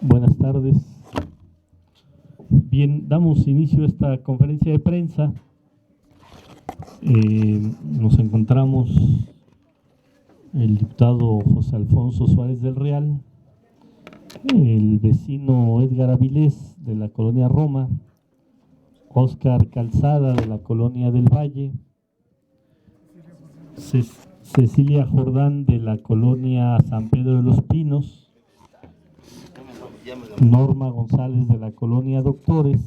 Buenas tardes. Bien, damos inicio a esta conferencia de prensa. Nos encontramos el diputado José Alfonso Suárez del Real, el vecino Edgar Avilés de la colonia Roma, Óscar Calzada de la colonia del Valle, Cecilia Jordán de la colonia San Pedro de los Pinos, Norma González de la colonia Doctores,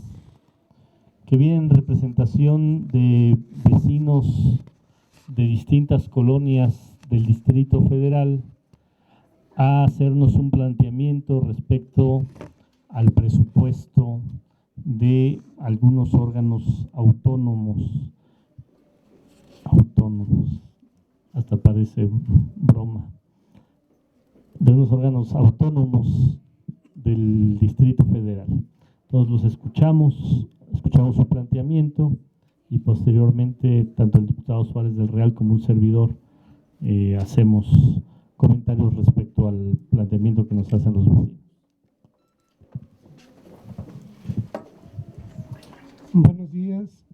que viene en representación de vecinos de distintas colonias del Distrito Federal a hacernos un planteamiento respecto al presupuesto de algunos órganos autónomos, hasta parece broma, de unos órganos autónomos del Distrito Federal. Todos los escuchamos su planteamiento y posteriormente tanto el diputado Suárez del Real como un servidor hacemos comentarios respecto al planteamiento que nos hacen los vecinos. Buenos días.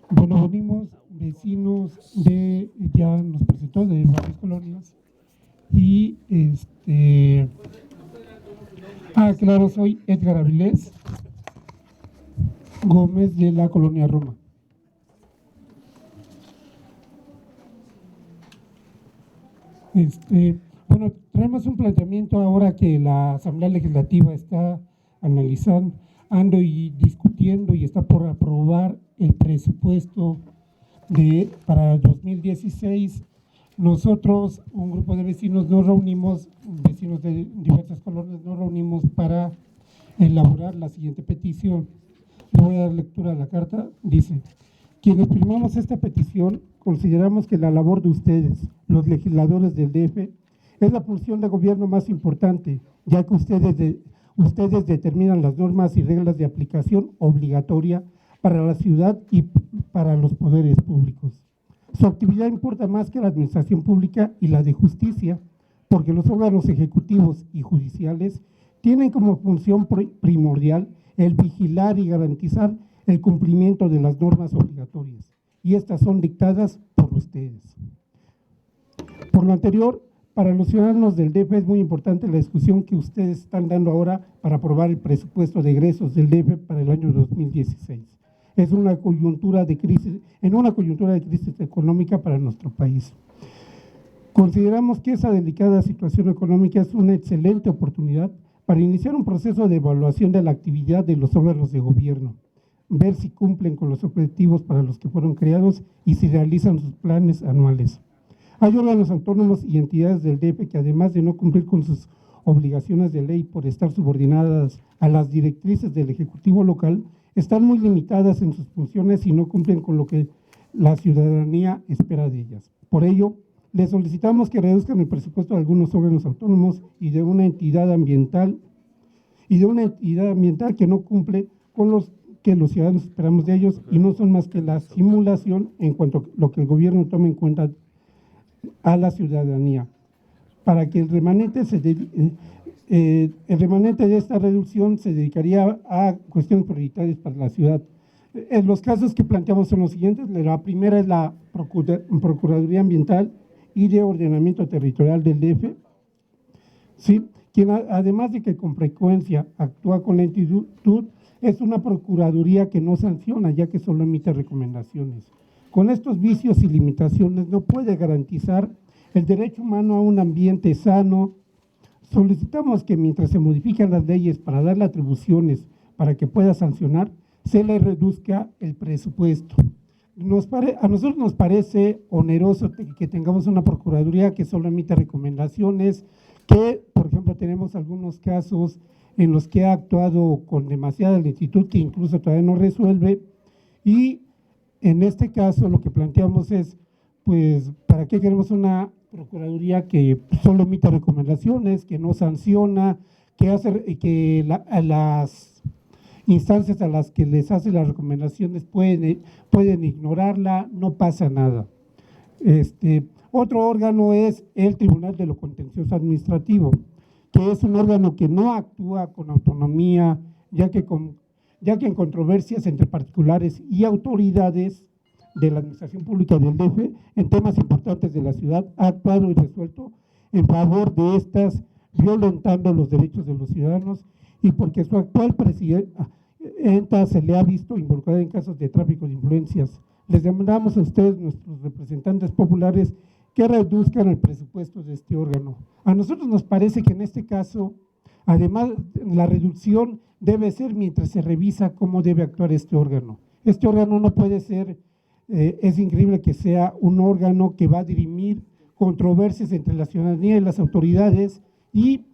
Bueno, venimos vecinos de, ya nos presentó, de varias colonias y claro, soy Edgar Avilés Gómez de la colonia Roma. Bueno, traemos un planteamiento ahora que la Asamblea Legislativa está analizando y discutiendo y está por aprobar el presupuesto para 2016. Nosotros, un grupo de vecinos, nos reunimos, vecinos de diversas colonias, nos reunimos para elaborar la siguiente petición. Le voy a dar lectura a la carta. Dice: quienes firmamos esta petición consideramos que la labor de ustedes, los legisladores del DF, es la función de gobierno más importante, ya que ustedes determinan las normas y reglas de aplicación obligatoria para la ciudad y para los poderes públicos. Su actividad importa más que la administración pública y la de justicia, porque los órganos ejecutivos y judiciales tienen como función primordial el vigilar y garantizar el cumplimiento de las normas obligatorias, y estas son dictadas por ustedes. Por lo anterior, para los ciudadanos del DF es muy importante la discusión que ustedes están dando ahora para aprobar el presupuesto de egresos del DF para el año 2016. Es una coyuntura de crisis, en una coyuntura de crisis económica para nuestro país. Consideramos que esa delicada situación económica es una excelente oportunidad para iniciar un proceso de evaluación de la actividad de los órganos de gobierno, ver si cumplen con los objetivos para los que fueron creados y si realizan sus planes anuales. Hay órganos autónomos y entidades del DF que, además de no cumplir con sus obligaciones de ley por estar subordinadas a las directrices del Ejecutivo local, están muy limitadas en sus funciones y no cumplen con lo que la ciudadanía espera de ellas. Por ello, les solicitamos que reduzcan el presupuesto de algunos órganos autónomos y de una entidad ambiental que no cumple con los que los ciudadanos esperamos de ellos y no son más que la simulación en cuanto a lo que el gobierno tome en cuenta a la ciudadanía, para que el remanente de esta reducción se dedicaría a cuestiones prioritarias para la ciudad. En los casos que planteamos son los siguientes. La primera es la Procuraduría Ambiental y de Ordenamiento Territorial del DF, ¿sí? Quien además de que con frecuencia actúa con lentitud, es una procuraduría que no sanciona, ya que solo emite recomendaciones. Con estos vicios y limitaciones no puede garantizar el derecho humano a un ambiente sano. Solicitamos que mientras se modifican las leyes para darle atribuciones para que pueda sancionar, se le reduzca el presupuesto. A nosotros nos parece oneroso que tengamos una procuraduría que solo emite recomendaciones, que, por ejemplo, tenemos algunos casos en los que ha actuado con demasiada lentitud, que incluso todavía no resuelve, y en este caso lo que planteamos es, pues, ¿para qué queremos una procuraduría que solo emite recomendaciones, que no sanciona, que hace que las instancias a las que les hace las recomendaciones pueden ignorarla, no pasa nada? Otro órgano es el Tribunal de lo Contencioso Administrativo, que es un órgano que no actúa con autonomía, ya que en controversias entre particulares y autoridades de la administración pública del DF en temas importantes de la ciudad ha actuado y resuelto en favor de estas, violentando los derechos de los ciudadanos, y porque su actual presidenta se le ha visto involucrada en casos de tráfico de influencias. Les demandamos a ustedes, nuestros representantes populares, que reduzcan el presupuesto de este órgano. A nosotros nos parece que en este caso, además, la reducción debe ser mientras se revisa cómo debe actuar este órgano. Este órgano no puede ser, es increíble que sea un órgano que va a dirimir controversias entre la ciudadanía y las autoridades y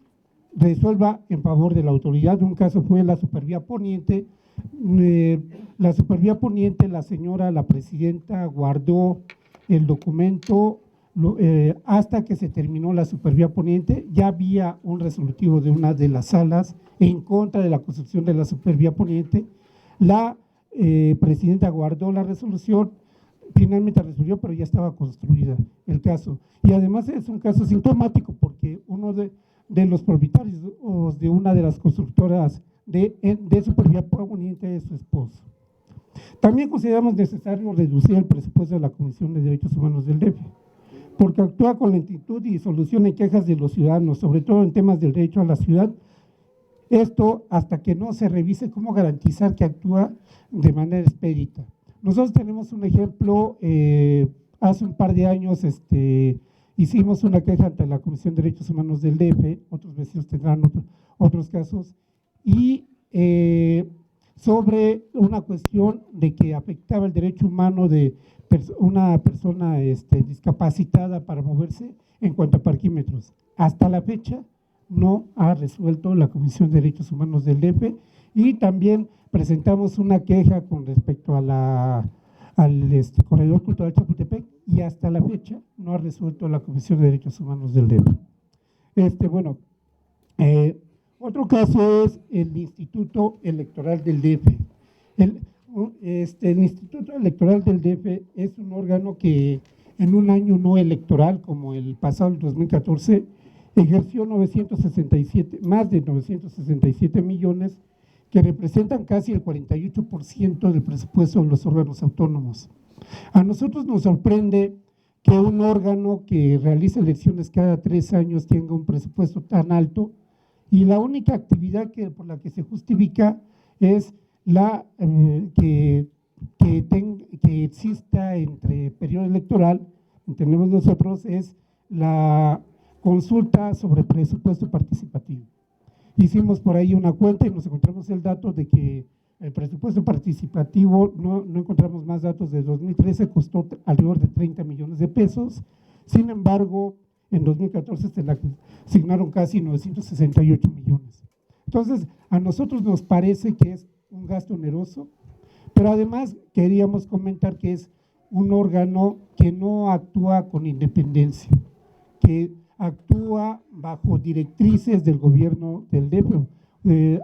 resuelva en favor de la autoridad. Un caso fue la Supervía Poniente. La Supervía Poniente, la presidenta guardó el documento hasta que se terminó la Supervía Poniente. Ya había un resolutivo de una de las salas en contra de la construcción de la Supervía Poniente. La presidenta guardó la resolución, finalmente resolvió, pero ya estaba construida el caso. Y además es un caso sintomático porque uno de los propietarios de una de las constructoras de Supervía Poniente es su esposo. También consideramos necesario reducir el presupuesto de la Comisión de Derechos Humanos del DF, porque actúa con lentitud y soluciona quejas de los ciudadanos, sobre todo en temas del derecho a la ciudad. Esto hasta que no se revise cómo garantizar que actúa de manera expedita. Nosotros tenemos un ejemplo, hace un par de años hicimos una queja ante la Comisión de Derechos Humanos del DF, otros vecinos tendrán otros casos, y sobre una cuestión de que afectaba el derecho humano de una persona discapacitada para moverse en cuanto a parquímetros. Hasta la fecha no ha resuelto la Comisión de Derechos Humanos del DF, y también presentamos una queja con respecto a al Corredor Cultural Chapultepec, y hasta la fecha no ha resuelto la Comisión de Derechos Humanos del DF. Otro caso es el Instituto Electoral del DF. El Instituto Electoral del DF es un órgano que en un año no electoral, como el pasado, el 2014, ejerció más de 967 millones, que representan casi el 48% del presupuesto de los órganos autónomos. A nosotros nos sorprende que un órgano que realiza elecciones cada 3 años tenga un presupuesto tan alto, y la única actividad por la que se justifica es que exista entre periodo electoral, entendemos nosotros, es la consulta sobre presupuesto participativo. Hicimos por ahí una cuenta y nos encontramos el dato de que el presupuesto participativo, no encontramos más datos, de 2013 costó alrededor de 30 millones de pesos, sin embargo, en 2014 se le asignaron casi 968 millones. Entonces, a nosotros nos parece que es un gasto oneroso, pero además queríamos comentar que es un órgano que no actúa con independencia, que actúa bajo directrices del gobierno del DF.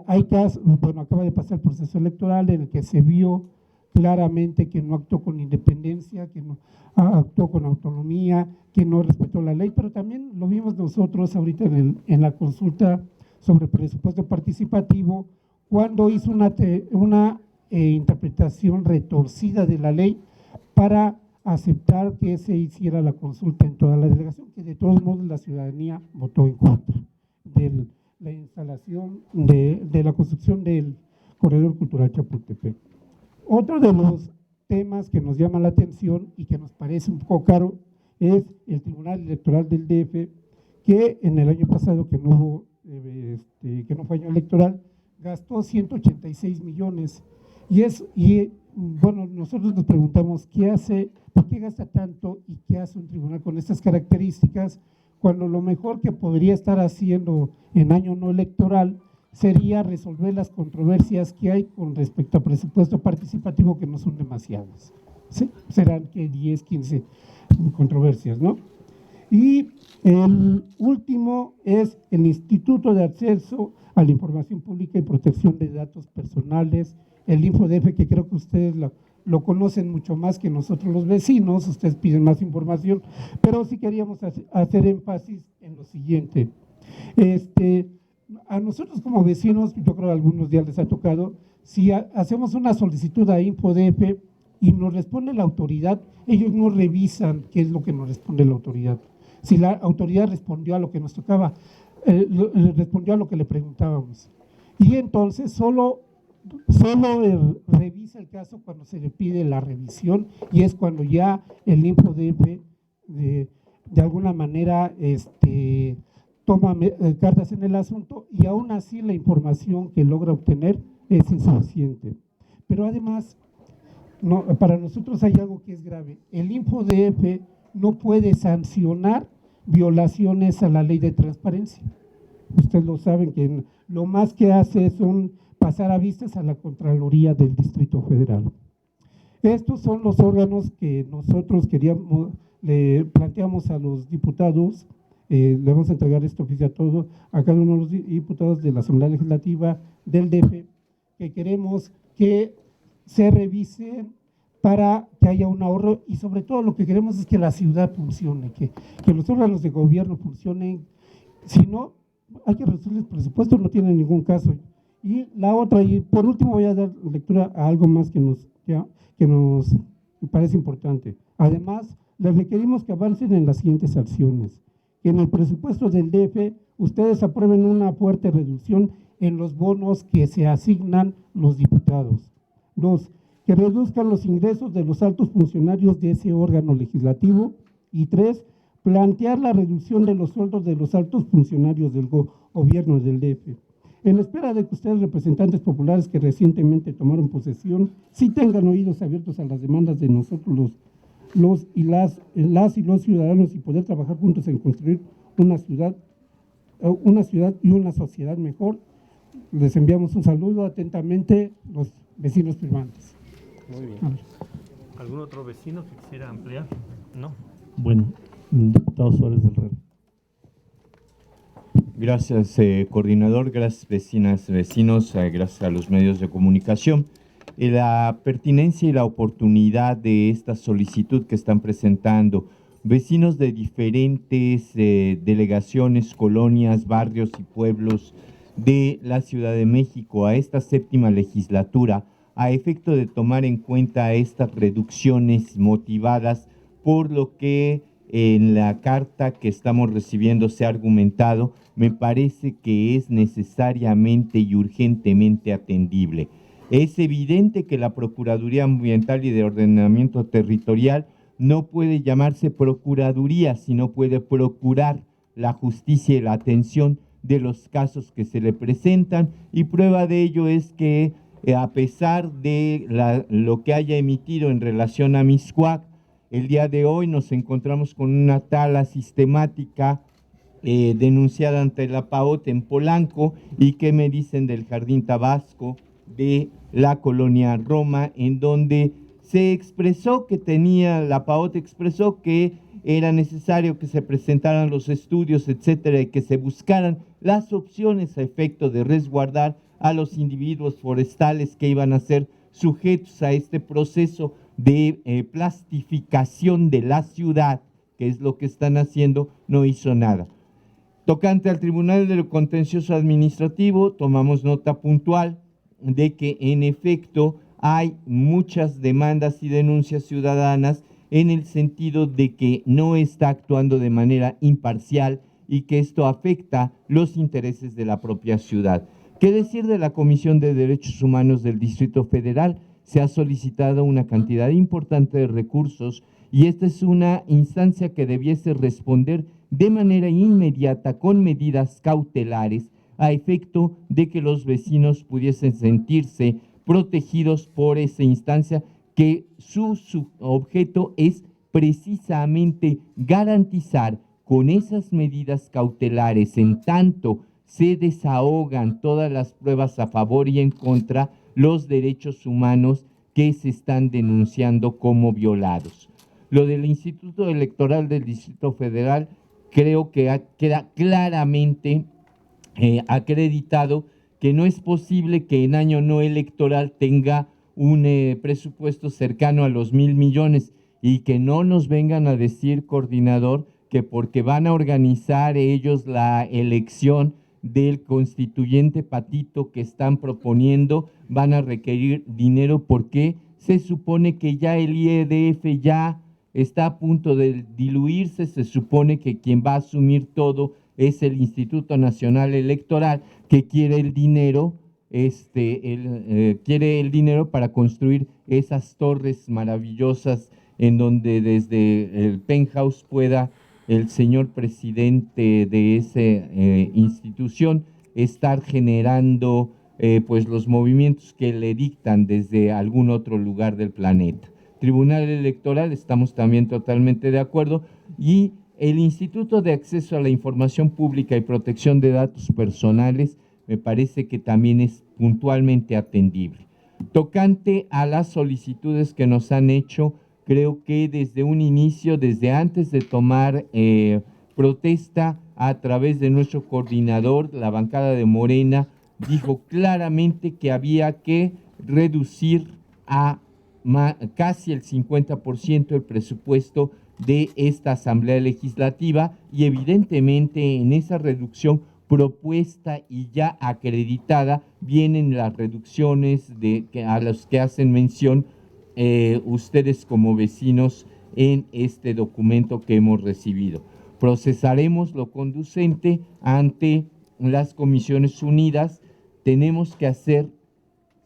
Hay casos, acaba de pasar el proceso electoral en el que se vio claramente que no actuó con independencia, que no actuó con autonomía, que no respetó la ley, pero también lo vimos nosotros ahorita en la consulta sobre presupuesto participativo, cuando hizo una interpretación retorcida de la ley para aceptar que se hiciera la consulta en toda la delegación, que de todos modos la ciudadanía votó en contra de la instalación, de la construcción del Corredor Cultural Chapultepec. Otro de los temas que nos llama la atención y que nos parece un poco caro es el Tribunal Electoral del DF, que en el año pasado, que no fue año electoral, gastó 186 millones. Nosotros nos preguntamos por qué gasta tanto y qué hace un tribunal con estas características, cuando lo mejor que podría estar haciendo en año no electoral sería resolver las controversias que hay con respecto a presupuesto participativo, que no son demasiadas. ¿Sí? Serán que 10, 15 controversias, ¿no? Y el último es el Instituto de Acceso a la Información Pública y Protección de Datos Personales, el InfoDF, que creo que ustedes lo conocen mucho más que nosotros los vecinos, ustedes piden más información, pero sí queríamos hacer énfasis en lo siguiente. A nosotros como vecinos, yo creo que algunos días les ha tocado, si hacemos una solicitud a InfoDF y nos responde la autoridad, ellos no revisan qué es lo que nos responde la autoridad. Si la autoridad respondió a lo que nos tocaba, respondió a lo que le preguntábamos. Y entonces solo revisa el caso cuando se le pide la revisión, y es cuando ya el InfoDF de alguna manera toma cartas en el asunto, y aún así la información que logra obtener es insuficiente. Pero además, para nosotros hay algo que es grave. El InfoDF no puede sancionar violaciones a la ley de transparencia. Ustedes lo saben, que lo más que hace son pasar a vistas a la Contraloría del Distrito Federal. Estos son los órganos que nosotros le planteamos a los diputados. Le vamos a entregar este oficio a cada uno de los diputados de la Asamblea Legislativa del DF, que queremos que se revisen para que haya un ahorro, y sobre todo lo que queremos es que la ciudad funcione, que los órganos de gobierno funcionen. Si no, hay que reducir el presupuesto, no tiene ningún caso. Y la otra, y por último voy a dar lectura a algo más que nos parece importante. Además, les requerimos que avancen en las siguientes acciones: que en el presupuesto del DF ustedes aprueben una fuerte reducción en los bonos que se asignan los diputados. 2, que reduzcan los ingresos de los altos funcionarios de ese órgano legislativo. Y 3, plantear la reducción de los sueldos de los altos funcionarios del gobierno del DF. En espera de que ustedes, representantes populares que recientemente tomaron posesión, sí tengan oídos abiertos a las demandas de nosotros las y los ciudadanos, y poder trabajar juntos en construir una ciudad y una sociedad mejor. Les enviamos un saludo atentamente, los vecinos firmantes. Muy bien. ¿Algún otro vecino que quisiera ampliar? No. Bueno, diputado Suárez del Rey. Gracias, coordinador, gracias, vecinas, vecinos, gracias a los medios de comunicación. La pertinencia y la oportunidad de esta solicitud que están presentando vecinos de diferentes delegaciones, colonias, barrios y pueblos de la Ciudad de México a esta séptima legislatura, a efecto de tomar en cuenta estas reducciones motivadas por lo que en la carta que estamos recibiendo se ha argumentado, me parece que es necesariamente y urgentemente atendible. Es evidente que la Procuraduría Ambiental y de Ordenamiento Territorial no puede llamarse Procuraduría, sino puede procurar la justicia y la atención de los casos que se le presentan, y prueba de ello es que a pesar de lo que haya emitido en relación a Mixcoac, el día de hoy nos encontramos con una tala sistemática denunciada ante la PAOT en Polanco. ¿Y qué me dicen del Jardín Tabasco de la colonia Roma, en donde se expresó que la PAOT expresó que era necesario que se presentaran los estudios, etcétera, y que se buscaran las opciones a efecto de resguardar a los individuos forestales que iban a ser sujetos a este proceso de plastificación de la ciudad, que es lo que están haciendo? No hizo nada. Tocante al Tribunal de lo Contencioso Administrativo, tomamos nota puntual de que en efecto hay muchas demandas y denuncias ciudadanas en el sentido de que no está actuando de manera imparcial y que esto afecta los intereses de la propia ciudad. ¿Qué decir de la Comisión de Derechos Humanos del Distrito Federal? Se ha solicitado una cantidad importante de recursos, y esta es una instancia que debiese responder de manera inmediata con medidas cautelares a efecto de que los vecinos pudiesen sentirse protegidos por esa instancia, que su objeto es precisamente garantizar con esas medidas cautelares, en tanto se desahogan todas las pruebas a favor y en contra, los derechos humanos que se están denunciando como violados. Lo del Instituto Electoral del Distrito Federal creo que queda claramente acreditado que no es posible que en año no electoral tenga un presupuesto cercano a los 1,000 millones, y que no nos vengan a decir, coordinador, que que porque van a organizar ellos la elección del constituyente patito que están proponiendo, van a requerir dinero porque se supone que ya el IEDF ya está a punto de diluirse, se supone que quien va a asumir todo es el Instituto Nacional Electoral, que quiere el dinero, quiere el dinero para construir esas torres maravillosas en donde desde el penthouse pueda el señor presidente de esa institución estar generando pues los movimientos que le dictan desde algún otro lugar del planeta. Tribunal Electoral, estamos también totalmente de acuerdo, y el Instituto de Acceso a la Información Pública y Protección de Datos Personales me parece que también es puntualmente atendible. Tocante a las solicitudes que nos han hecho, creo que desde un inicio, desde antes de tomar protesta a través de nuestro coordinador, la bancada de Morena, dijo claramente que había que reducir a casi el 50% el presupuesto de esta Asamblea Legislativa y evidentemente en esa reducción propuesta y ya acreditada vienen las reducciones a las que hacen mención ustedes como vecinos en este documento que hemos recibido. Procesaremos lo conducente ante las Comisiones Unidas. Tenemos que hacer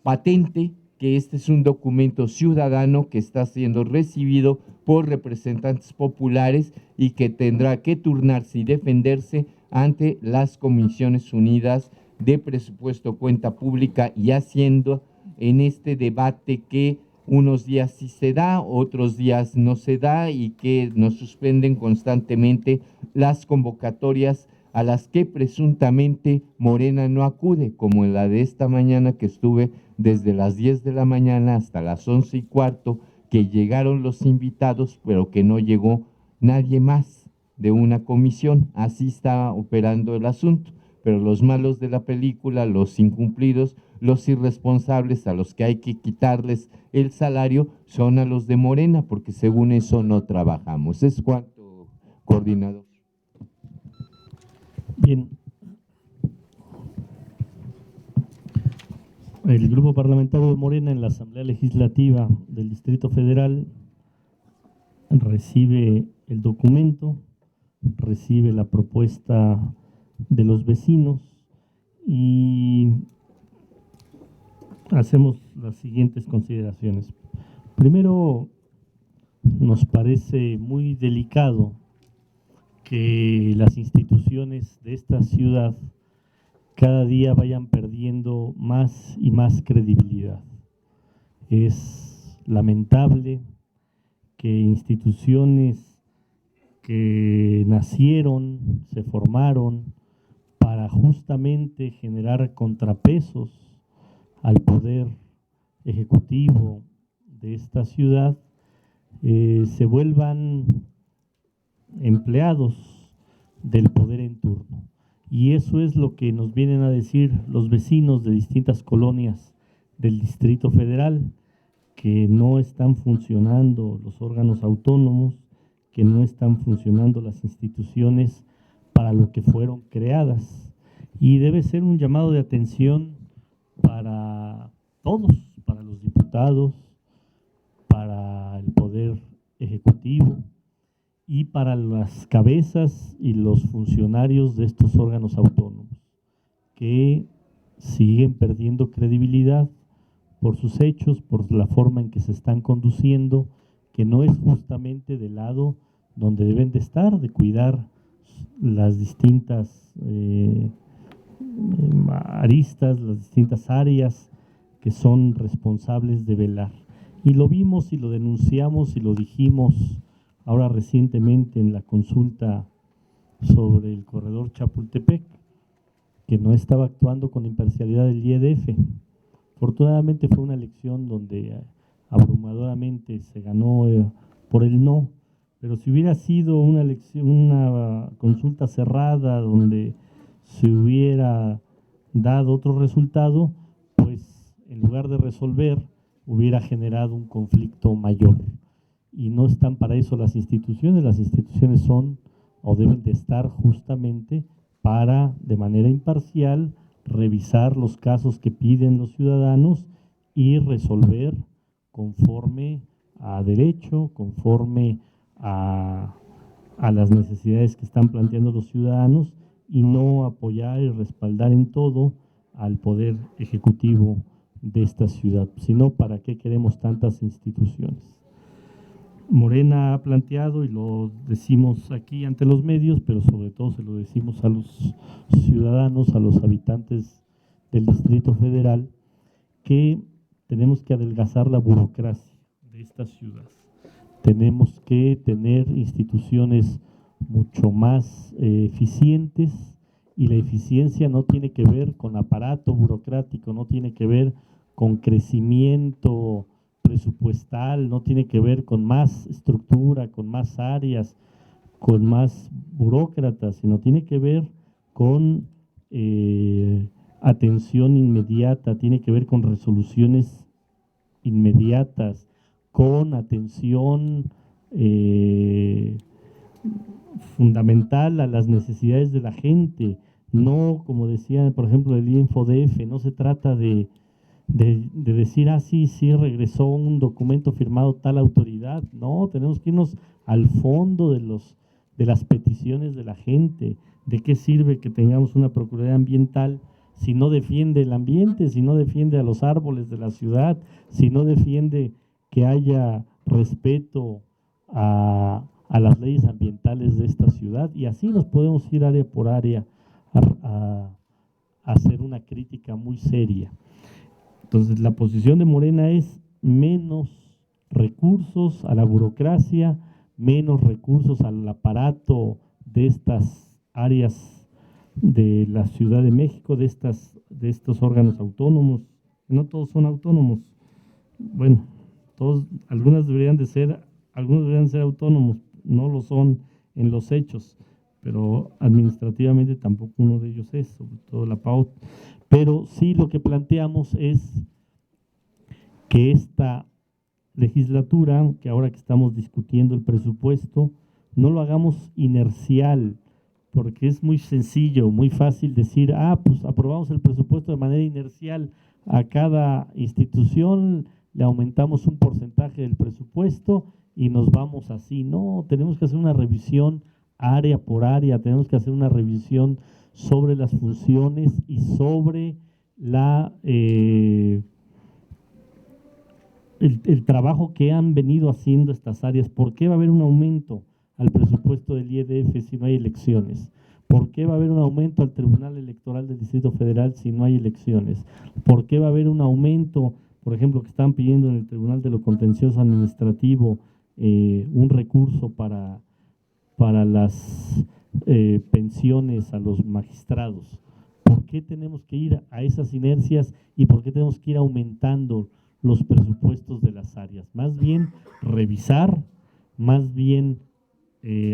patente que este es un documento ciudadano que está siendo recibido por representantes populares y que tendrá que turnarse y defenderse ante las Comisiones Unidas de Presupuesto, Cuenta Pública y Hacienda en este debate que unos días sí se da, otros días no se da y que nos suspenden constantemente las convocatorias a las que presuntamente Morena no acude, como en la de esta mañana que estuve desde las 10 de la mañana hasta las 11:15, que llegaron los invitados, pero que no llegó nadie más de una comisión. Así está operando el asunto, pero los malos de la película, los incumplidos, los irresponsables a los que hay que quitarles el salario son a los de Morena, porque según eso no trabajamos. Es cuanto, coordinador. Bien. El Grupo Parlamentario de Morena en la Asamblea Legislativa del Distrito Federal recibe el documento, recibe la propuesta de los vecinos y hacemos las siguientes consideraciones. Primero, nos parece muy delicado que las instituciones de esta ciudad cada día vayan perdiendo más y más credibilidad. Es lamentable que instituciones que nacieron, se formaron para justamente generar contrapesos al poder ejecutivo de esta ciudad, se vuelvan empleados del poder en turno. Y eso es lo que nos vienen a decir los vecinos de distintas colonias del Distrito Federal, que no están funcionando los órganos autónomos, que no están funcionando las instituciones para lo que fueron creadas. Y debe ser un llamado de atención para todos, para los diputados, para el poder ejecutivo y para las cabezas y los funcionarios de estos órganos autónomos, que siguen perdiendo credibilidad por sus hechos, por la forma en que se están conduciendo, que no es justamente del lado donde deben de estar, de cuidar las distintas aristas, las distintas áreas que son responsables de velar. Y lo vimos y lo denunciamos y lo dijimos ahora recientemente en la consulta sobre el corredor Chapultepec, que no estaba actuando con imparcialidad del IEDF. Afortunadamente fue una elección donde abrumadoramente se ganó por el no, pero si hubiera sido una consulta cerrada donde se hubiera dado otro resultado, pues en lugar de resolver, hubiera generado un conflicto mayor. Y no están para eso las instituciones son o deben de estar justamente para, de manera imparcial, revisar los casos que piden los ciudadanos y resolver conforme a derecho, conforme a las necesidades que están planteando los ciudadanos, y no apoyar y respaldar en todo al poder ejecutivo de esta ciudad. Si no, ¿para qué queremos tantas instituciones? Morena ha planteado, y lo decimos aquí ante los medios, pero sobre todo se lo decimos a los ciudadanos, a los habitantes del Distrito Federal, que tenemos que adelgazar la burocracia de esta ciudad. Tenemos que tener instituciones mucho más eficientes, y la eficiencia no tiene que ver con aparato burocrático, no tiene que ver con crecimiento presupuestal, no tiene que ver con más estructura, con más áreas, con más burócratas, sino tiene que ver con atención inmediata, tiene que ver con resoluciones inmediatas, con atención fundamental a las necesidades de la gente. No, como decía, por ejemplo, el INFODF, no se trata de decir, sí, regresó un documento firmado tal autoridad. No, tenemos que irnos al fondo de las peticiones de la gente. ¿De qué sirve que tengamos una Procuraduría Ambiental si no defiende el ambiente, si no defiende a los árboles de la ciudad, si no defiende que haya respeto a las leyes ambientales de esta ciudad? Y así nos podemos ir área por área a hacer una crítica muy seria. Entonces, la posición de Morena es menos recursos a la burocracia, menos recursos al aparato de estas áreas de la Ciudad de México, de estos órganos autónomos. No todos son autónomos. Bueno, algunos deberían ser autónomos, no lo son en los hechos, pero administrativamente tampoco uno de ellos es, sobre todo la PAOT. Pero sí, lo que planteamos es que esta legislatura, que ahora que estamos discutiendo el presupuesto, no lo hagamos inercial, porque es muy sencillo, muy fácil decir, pues aprobamos el presupuesto de manera inercial, a cada institución le aumentamos un porcentaje del presupuesto y nos vamos así. No, tenemos que hacer una revisión área por área, tenemos que hacer una revisión sobre las funciones y sobre el trabajo que han venido haciendo estas áreas. ¿Por qué va a haber un aumento al presupuesto del IEDF si no hay elecciones? ¿Por qué va a haber un aumento al Tribunal Electoral del Distrito Federal si no hay elecciones? ¿Por qué va a haber un aumento, por ejemplo, que están pidiendo en el Tribunal de lo Contencioso Administrativo un recurso para las pensiones a los magistrados? ¿Por qué tenemos que ir a esas inercias y por qué tenemos que ir aumentando los presupuestos de las áreas? Más bien revisar, más bien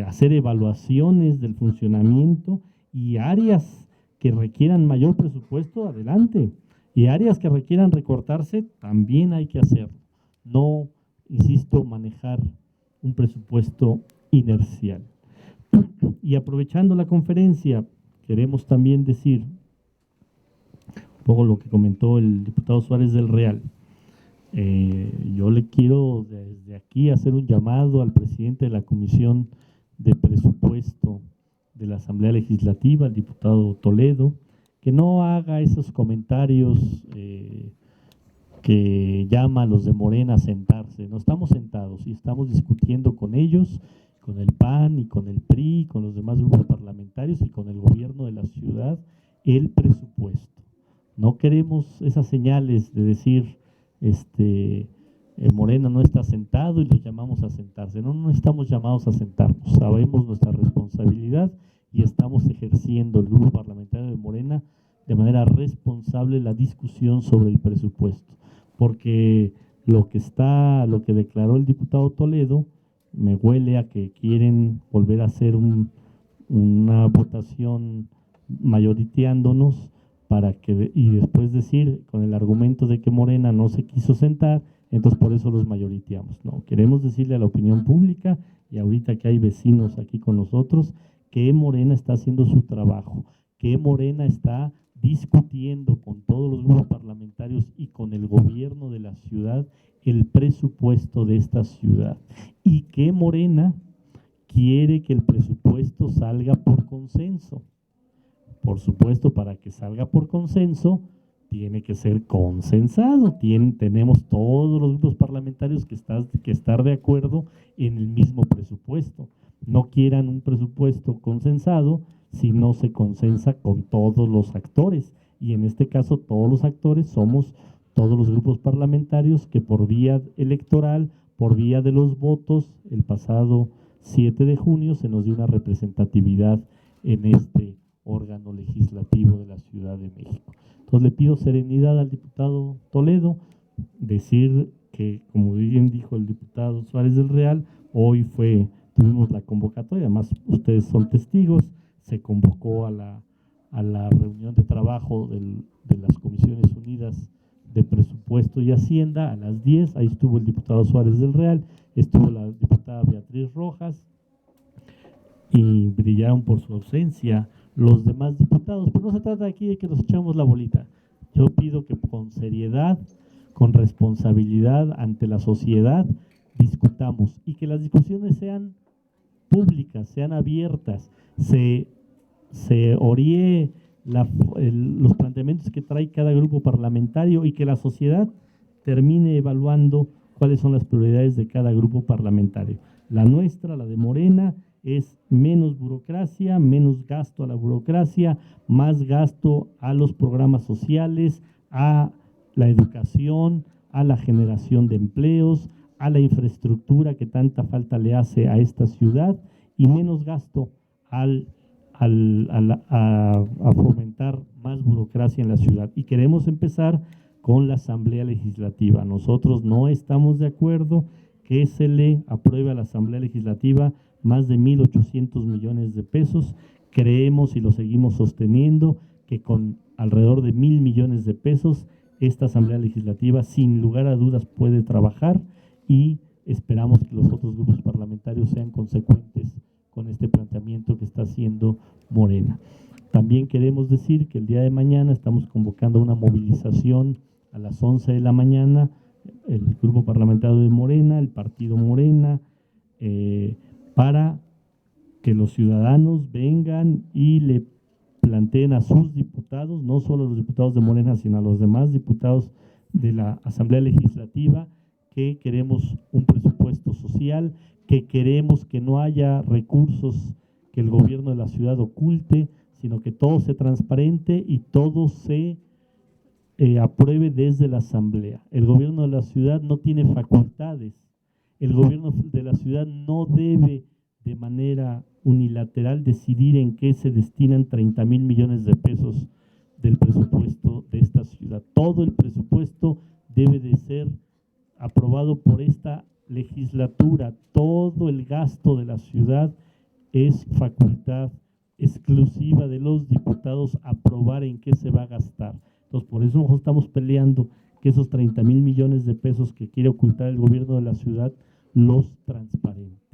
hacer evaluaciones del funcionamiento, y áreas que requieran mayor presupuesto, adelante. Y áreas que requieran recortarse, también hay que hacerlo. No, insisto, manejar un presupuesto inercial. Y aprovechando la conferencia, queremos también decir un poco lo que comentó el diputado Suárez del Real. Yo le quiero desde aquí hacer un llamado al presidente de la Comisión de Presupuesto de la Asamblea Legislativa, el diputado Toledo, que no haga esos comentarios que llama a los de Morena a sentarse. No estamos sentados y estamos discutiendo con ellos, con el PAN y con el PRI, con los demás grupos parlamentarios y con el gobierno de la ciudad, el presupuesto. No queremos esas señales de decir Morena no está sentado y los llamamos a sentarse. No estamos llamados a sentarnos, sabemos nuestra responsabilidad y estamos ejerciendo el grupo parlamentario de Morena de manera responsable la discusión sobre el presupuesto, porque lo que declaró el diputado Toledo me huele a que quieren volver a hacer una votación mayoriteándonos y después decir con el argumento de que Morena no se quiso sentar, entonces por eso los mayoriteamos. No, queremos decirle a la opinión pública, y ahorita que hay vecinos aquí con nosotros, que Morena está haciendo su trabajo, que Morena está discutiendo con todos los grupos parlamentarios y con el gobierno de la ciudad el presupuesto de esta ciudad, y que Morena quiere que el presupuesto salga por consenso. Por supuesto, para que salga por consenso, tiene que ser consensado. Tenemos todos los grupos parlamentarios que estar de acuerdo en el mismo presupuesto. No quieran un presupuesto consensado si no se consensa con todos los actores. Y en este caso, todos los actores somos todos los grupos parlamentarios que por vía electoral, por vía de los votos, el pasado 7 de junio se nos dio una representatividad en este órgano legislativo de la Ciudad de México. Entonces le pido serenidad al diputado Toledo, decir que, como bien dijo el diputado Suárez del Real, hoy tuvimos la convocatoria, además ustedes son testigos, se convocó a la reunión de trabajo de las Comisiones Unidas de Presupuesto y Hacienda a las 10, ahí estuvo el diputado Suárez del Real, estuvo la diputada Beatriz Rojas, y brillaron por su ausencia los demás diputados, pero no se trata aquí de que nos echamos la bolita. Yo pido que con seriedad, con responsabilidad ante la sociedad, discutamos y que las discusiones sean públicas, sean abiertas, se oree los planteamientos que trae cada grupo parlamentario y que la sociedad termine evaluando cuáles son las prioridades de cada grupo parlamentario. La nuestra, la de Morena, es menos burocracia, menos gasto a la burocracia, más gasto a los programas sociales, a la educación, a la generación de empleos, a la infraestructura que tanta falta le hace a esta ciudad, y menos gasto a fomentar más burocracia en la ciudad. Y queremos empezar con la Asamblea Legislativa. Nosotros no estamos de acuerdo que se le apruebe a la Asamblea Legislativa más de 1.800 millones de pesos. Creemos y lo seguimos sosteniendo que con alrededor de 1.000 millones de pesos esta Asamblea Legislativa sin lugar a dudas puede trabajar, y esperamos que los otros grupos parlamentarios sean consecuentes con este planteamiento que está haciendo Morena. También queremos decir que el día de mañana estamos convocando una movilización a las 11 de la mañana, el grupo parlamentario de Morena, el partido Morena, para que los ciudadanos vengan y le planteen a sus diputados, no solo a los diputados de Morena, sino a los demás diputados de la Asamblea Legislativa, que queremos un presupuesto social, que queremos que no haya recursos que el gobierno de la ciudad oculte, sino que todo sea transparente y todo se apruebe desde la Asamblea. El gobierno de la ciudad no tiene facultades. El gobierno de la ciudad no debe de manera unilateral decidir en qué se destinan 30,000 millones de pesos del presupuesto de esta ciudad. Todo el presupuesto debe de ser aprobado por esta legislatura. Todo el gasto de la ciudad es facultad exclusiva de los diputados aprobar en qué se va a gastar. Entonces, por eso nosotros estamos peleando que esos 30,000 millones de pesos que quiere ocultar el gobierno de la ciudad los transparente.